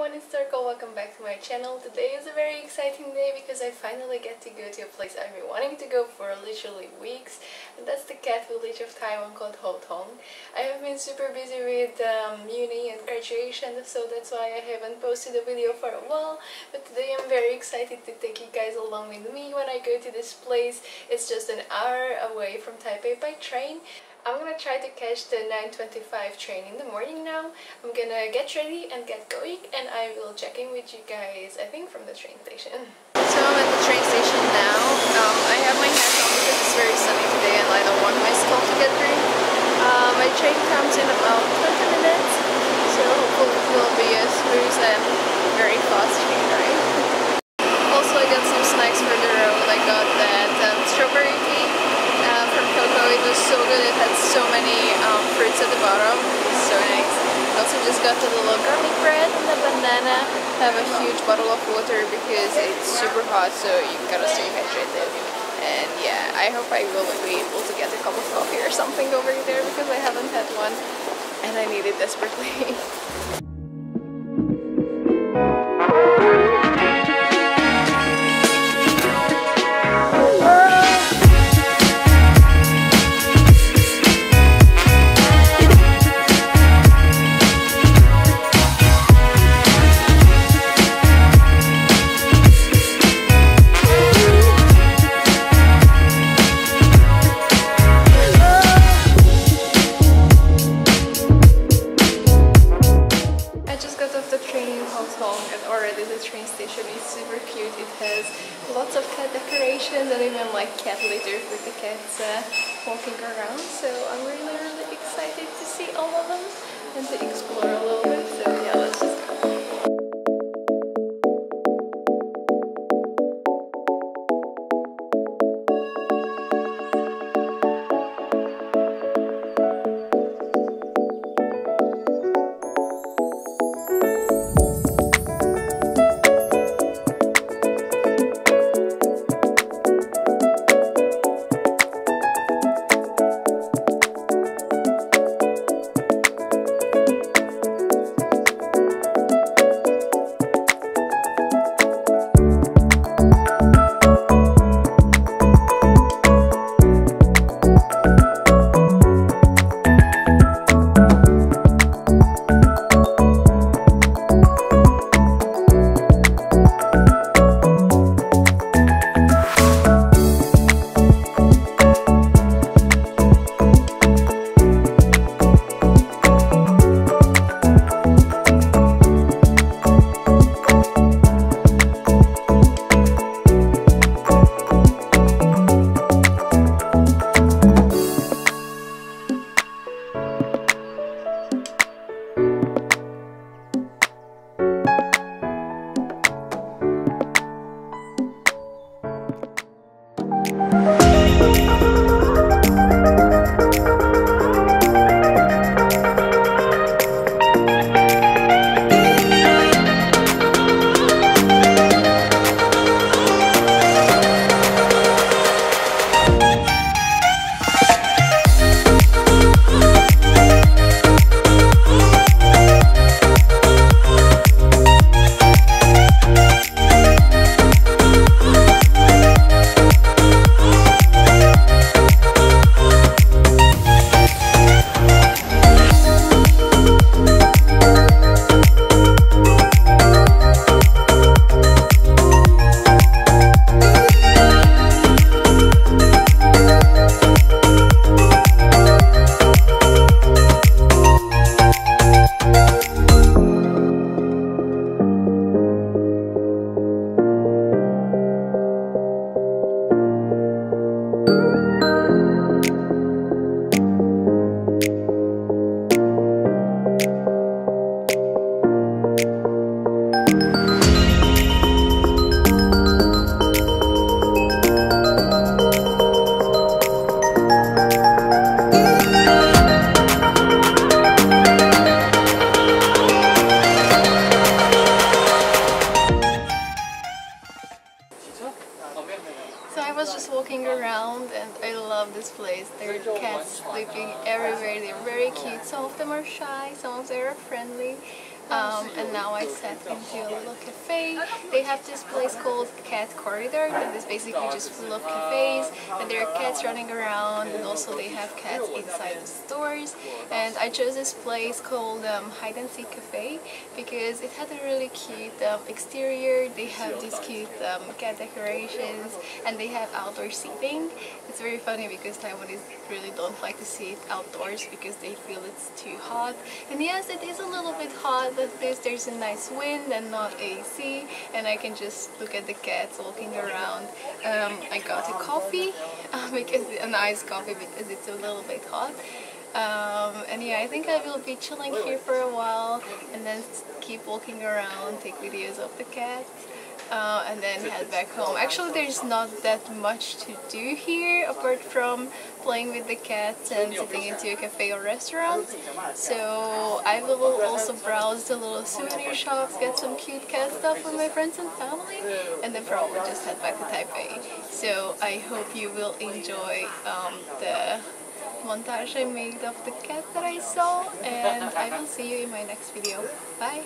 everyone, it's Circle. Welcome back to my channel. Today is a very exciting day because I finally get to go to a place I've been wanting to go for literally weeks, and that's the cat village of Taiwan called Houtong. I have been super busy with uni and graduation, so that's why I haven't posted a video for a while, but today I'm very excited to take you guys along with me when I go to this place. It's just an hour away from Taipei by train. I'm gonna try to catch the 9:25 train in the morning now. I'm gonna get ready and get going, and I will check in with you guys, I think, from the train station. So I'm at the train station now. I have my hat on because it's very sunny today and I don't want my scalp to get dirty. My train comes in about 20 minutes, so hopefully it will be a smooth and very fast train ride. Also, I got some snacks for the road. I got that strawberry tea from Coco. It was so good. It had so many fruits at the bottom. So nice. I also just got a little garlic bread and a banana. I have a huge bottle of water because it's super hot, so you gotta stay hydrated. And yeah, I hope I will be able to get a cup of coffee or something over there because I haven't had one and I need it desperately. And already the train station is super cute. It has lots of cat decorations and even like cat litter with the cats walking around. So I'm really excited to see all of them and to explore a little bit. So yeah, let's just go. this place. There are cats sleeping everywhere. They're very cute. Some of them are shy, some of them are friendly. And now I sat into a little cafe. They have this place called Cat Corridor that is basically just full of cafes, and there are cats running around, and also they have cats inside the stores. And I chose this place called Hide and Seek Cafe because it had a really cute exterior. They have these cute cat decorations, and they have outdoor seating. It's very funny because Taiwanese really don't like to sit outdoors because they feel it's too hot. And yes, it is a little bit hot, but there's a nice wind and not AC, and I can just look at the cats walking around. I got a coffee, because an iced coffee because it's a little bit hot. And yeah, I think I will be chilling here for a while and then keep walking around, take videos of the cats. And then head back home. Actually, there's not that much to do here apart from playing with the cats and sitting into a cafe or restaurant. So I will also browse the little souvenir shops, get some cute cat stuff for my friends and family, and then probably just head back to Taipei. So I hope you will enjoy the montage I made of the cat that I saw, and I will see you in my next video. Bye!